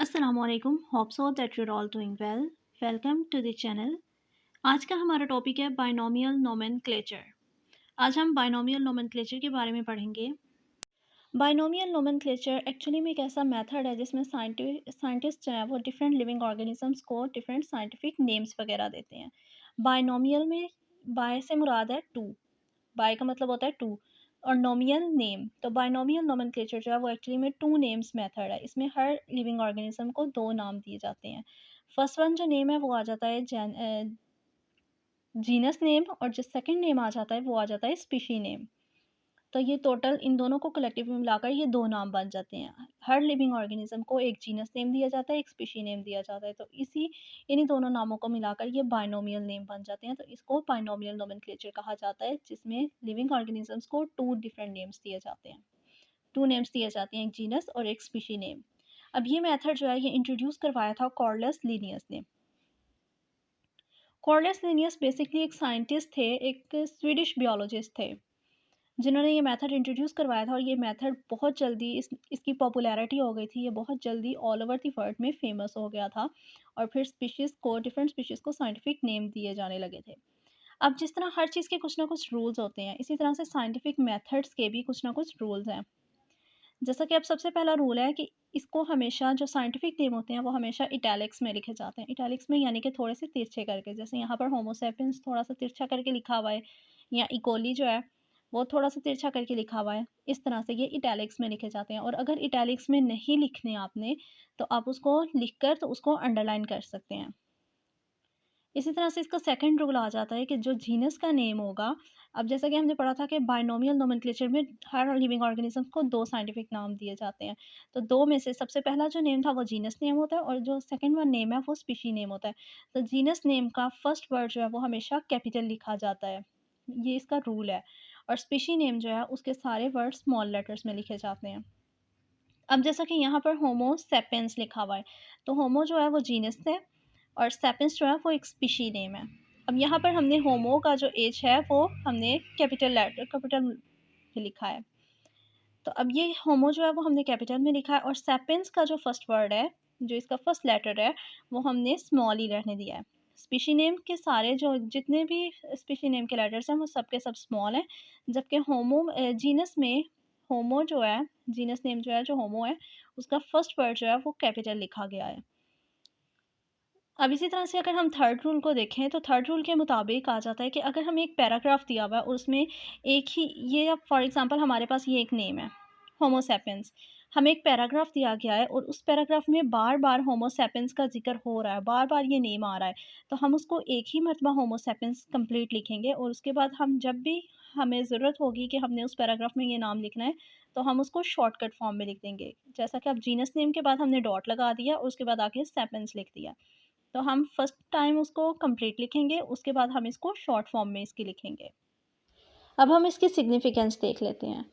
असलकुम hope so that you're all doing well. Welcome to the channel. आज का हमारा टॉपिक है बाइनोमियल नोमेनक्लेचर। आज हम बाइनोमियल नोमेनक्लेचर के बारे में पढ़ेंगे। बाइनोमियल नोमेनक्लेचर एक्चुअली में एक ऐसा मेथड है जिसमें साइंटिस्ट जो है वो डिफरेंट लिविंग ऑर्गेनिजम्स को डिफरेंट साइंटिफिक नेम्स वगैरह देते हैं। बाइनोमियल में बाय से मुराद है टू, बाय का मतलब होता है टू, और नोमियल नेम। तो बाइनोमियल नोमेनक्लेचर जो है वो एक्चुअली में टू नेम्स मेथड है। इसमें हर लिविंग ऑर्गेनिज्म को दो नाम दिए जाते हैं। फर्स्ट वन जो नेम है वो आ जाता है जीनस नेम, और जो सेकंड नेम आ जाता है वो आ जाता है स्पीशी नेम। तो ये टोटल इन दोनों को कलेक्टिव में मिलाकर ये दो नाम बन जाते हैं। हर लिविंग ऑर्गेनिज्म को एक जीनस नेम दिया जाता है, एक स्पीशी नेम दिया जाता है। तो इन्हीं दोनों नामों को मिलाकर ये बाइनोमियल नेम बन जाते हैं। तो इसको बाइनोमियल नोमेनक्लेचर कहा जाता है, जिसमें लिविंग ऑर्गेनिजम्स को टू डिफरेंट नेम्स दिए जाते हैं। टू नेम्स दिए जाते हैं, एक जीनस और एक स्पीशी नेम। अब ये मेथड जो है ये इंट्रोड्यूस करवाया था कॉर्डलेस लिनियस ने। कॉर्डलेस लिनियस बेसिकली एक साइंटिस्ट थे, एक स्वीडिश बियोलॉजिस्ट थे, जिन्होंने ये मेथड इंट्रोड्यूस करवाया था। और ये मेथड बहुत जल्दी इसकी पॉपुलैरिटी हो गई थी। ये बहुत जल्दी ऑल ओवर द वर्ल्ड में फेमस हो गया था, और फिर डिफरेंट स्पीशीज़ को साइंटिफिक नेम दिए जाने लगे थे। अब जिस तरह हर चीज़ के कुछ ना कुछ रूल्स होते हैं, इसी तरह से साइंटिफिक मेथड्स के भी कुछ ना कुछ रूल्स हैं। जैसा कि अब सबसे पहला रूल है कि इसको हमेशा जो साइंटिफिक नेम होते हैं वो हमेशा इटैलिक्स में लिखे जाते हैं। इटैलिक्स में यानी कि थोड़े से तिरछे करके, जैसे यहाँ पर होमो सैपियंस थोड़ा सा तिरछा करके लिखा हुआ है, या इकोली जो है वो थोड़ा सा तिरछा करके लिखा हुआ है। इस तरह से ये इटैलिक्स में लिखे जाते हैं। और अगर इटैलिक्स में नहीं लिखने आपने, तो आप उसको लिख कर तो उसको अंडरलाइन कर सकते हैं। इसी तरह से इसका सेकंड रूल आ जाता है कि जो जीनस का नेम होगा, अब जैसा कि हमने पढ़ा था कि बाइनोमियल नोमेनक्लेचर में हर लिविंग ऑर्गेनिज्म को दो साइंटिफिक नाम दिए जाते हैं। तो दो में से सबसे पहला जो नेम था वो जीनस नेम होता है, और जो सेकंड वन नेम है वो स्पीशी नेम होता है। तो जीनस नेम का फर्स्ट वर्ड जो है वो हमेशा कैपिटल लिखा जाता है, ये इसका रूल है। और स्पीशी नेम जो है उसके सारे वर्ड स्मॉल लेटर्स में लिखे जाते हैं। अब जैसा कि यहाँ पर होमो सेपियंस लिखा हुआ है, तो होमो जो है वो जीनस है, और सेपियंस जो है वो एक स्पीशी नेम है। अब यहाँ पर हमने होमो का जो एज है वो हमने कैपिटल में लिखा है। तो अब ये होमो जो है वो हमने कैपिटल में लिखा है, और सेपियंस का जो फर्स्ट वर्ड है, जो इसका फर्स्ट लेटर है, वो हमने स्मॉल ही रहने दिया है। स्पीशी नेम के सारे जो जितने भी स्पीशी नेम के लेटर्स हैं वो सब के सब स्मॉल हैं, जबकि जीनस में होमो जो है, जीनस नेम जो है जो होमो है, उसका फर्स्ट वर्ड जो है वो कैपिटल लिखा गया है। अब इसी तरह से अगर हम थर्ड रूल को देखें, तो थर्ड रूल के मुताबिक आ जाता है कि अगर हमें एक पैराग्राफ दिया हुआ है और उसमें एक ही, ये अब फॉर एग्जांपल हमारे पास ये एक नेम है होमो सैपियंस, हमें एक पैराग्राफ दिया गया है और उस पैराग्राफ में बार बार होमो सैपियंस का जिक्र हो रहा है, बार बार ये नेम आ रहा है, तो हम उसको एक ही मरतबा होमो सैपियंस कंप्लीट लिखेंगे। और उसके बाद हम जब भी हमें ज़रूरत होगी कि हमने उस पैराग्राफ में ये नाम लिखना है, तो हम उसको शॉर्टकट फॉर्म में लिख देंगे। जैसा कि अब जीनस नेम के बाद हमने डॉट लगा दिया और उसके बाद आके सैपियंस लिख दिया, तो हम फर्स्ट टाइम उसको कंप्लीट लिखेंगे, उसके बाद हम इसको शॉर्ट फॉर्म में इसकी लिखेंगे। अब हम इसकी सिग्निफिकेंस देख लेते हैं।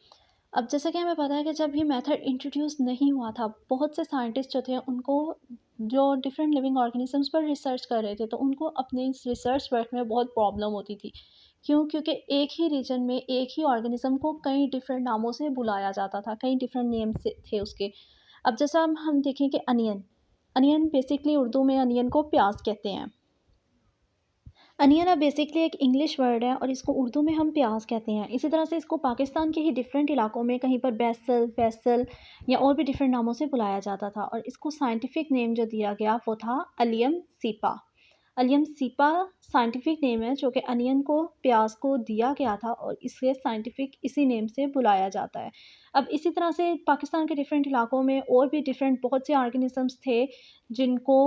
अब जैसा कि हमें पता है कि जब ये मेथड इंट्रोड्यूस नहीं हुआ था, बहुत से साइंटिस्ट जो थे उनको, जो डिफरेंट लिविंग ऑर्गेनिजम्स पर रिसर्च कर रहे थे, तो उनको अपने इस रिसर्च वर्क में बहुत प्रॉब्लम होती थी। क्यों? क्योंकि एक ही रीजन में एक ही ऑर्गेनिज्म को कई डिफरेंट नामों से बुलाया जाता था, कई डिफरेंट नेम से थे उसके। अब जैसा हम देखें कि अनियन, अनियन बेसिकली उर्दू में अनियन को प्याज कहते हैं। अनियन बेसिकली एक इंग्लिश वर्ड है और इसको उर्दू में हम प्याज कहते हैं। इसी तरह से इसको पाकिस्तान के ही डिफरेंट इलाकों में कहीं पर बैसल, फैसल या और भी डिफरेंट नामों से बुलाया जाता था। और इसको साइंटिफिक नेम जो दिया गया वो था अलियम सीपा। अलियम सीपा साइंटिफिक नेम है जो कि अनियन को, प्याज को दिया गया था, और इसे साइंटिफिक इसी नेम से बुलाया जाता है। अब इसी तरह से पाकिस्तान के डिफरेंट इलाकों में और भी डिफरेंट बहुत से ऑर्गेनिजम्स थे जिनको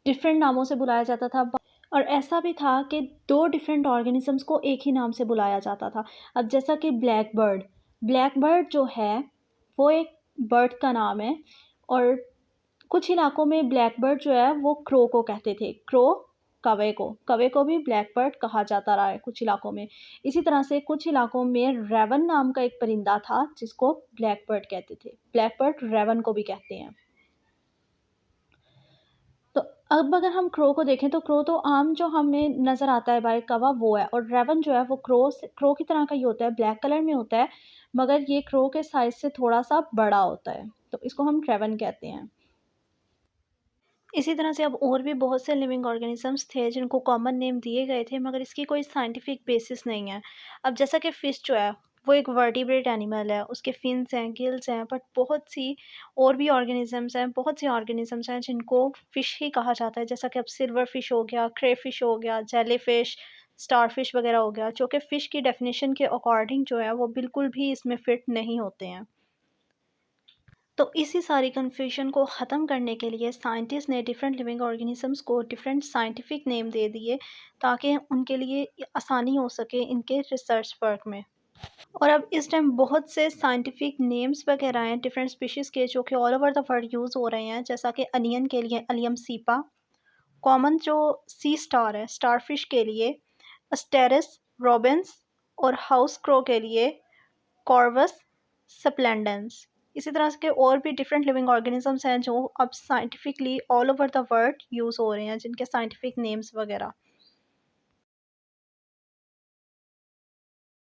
डिफरेंट नामों से बुलाया जाता था। और ऐसा भी था कि दो डिफरेंट ऑर्गेनिजम्स को एक ही नाम से बुलाया जाता था। अब जैसा कि ब्लैक बर्ड जो है वो एक बर्ड का नाम है, और कुछ इलाकों में ब्लैक बर्ड जो है वो क्रो को कहते थे। कवे को भी ब्लैक बर्ड कहा जाता रहा है कुछ इलाकों में। इसी तरह से कुछ इलाकों में रेवन नाम का एक परिंदा था जिसको ब्लैक बर्ड कहते थे। ब्लैक बर्ड रेवन को भी कहते हैं। तो अब अगर हम क्रो को देखें, तो क्रो तो आम जो हमें नज़र आता है बाय कवा वो है, और रेवन जो है वो क्रो की तरह का ही होता है, ब्लैक कलर में होता है, मगर ये क्रो के साइज़ से थोड़ा सा बड़ा होता है, तो इसको हम रेवन कहते हैं। इसी तरह से अब और भी बहुत से लिविंग ऑर्गेनिज़म्स थे जिनको कॉमन नेम दिए गए थे मगर इसकी कोई साइंटिफिक बेसिस नहीं है। अब जैसा कि फ़िश जो है वो एक वर्टिब्रेट एनिमल है, उसके फिन्स हैं, गिल्स हैं, बट बहुत सी और भी ऑर्गेनिज़म्स हैं, बहुत से ऑर्गेनिज़म्स हैं जिनको फ़िश ही कहा जाता है। जैसा कि अब सिल्वर फ़िश हो गया, क्रेफ़िश हो गया, जेलीफ़िश, स्टारफ़िश वग़ैरह हो गया, जो कि फ़िश की डेफ़िनिशन के अकॉर्डिंग जो है वो बिल्कुल भी इसमें फ़िट नहीं होते हैं। तो इसी सारी कन्फ्यूजन को ख़त्म करने के लिए साइंटिस्ट ने डिफरेंट लिविंग ऑर्गेनिजम्स को डिफरेंट साइंटिफिक नेम दे दिए ताकि उनके लिए आसानी हो सके इनके रिसर्च वर्क में। और अब इस टाइम बहुत से साइंटिफिक नेम्स वगैरह हैं डिफरेंट स्पीशीज़ के जो कि all over the world use हो रहे हैं, जैसा कि अनियन के लिए अलियम सीपा, कॉमन जो सी स्टार है स्टारफिश के लिए अस्टेरिस रॉबिन्स, और हाउस क्रो के लिए कॉर्वस स्प्लेंडेंस। इसी तरह के और भी डिफरेंट लिविंग ऑर्गेनिजम्स हैं जो अब scientifically all over the world use हो रहे हैं जिनके साइंटिफिक नेम्स वगैरह।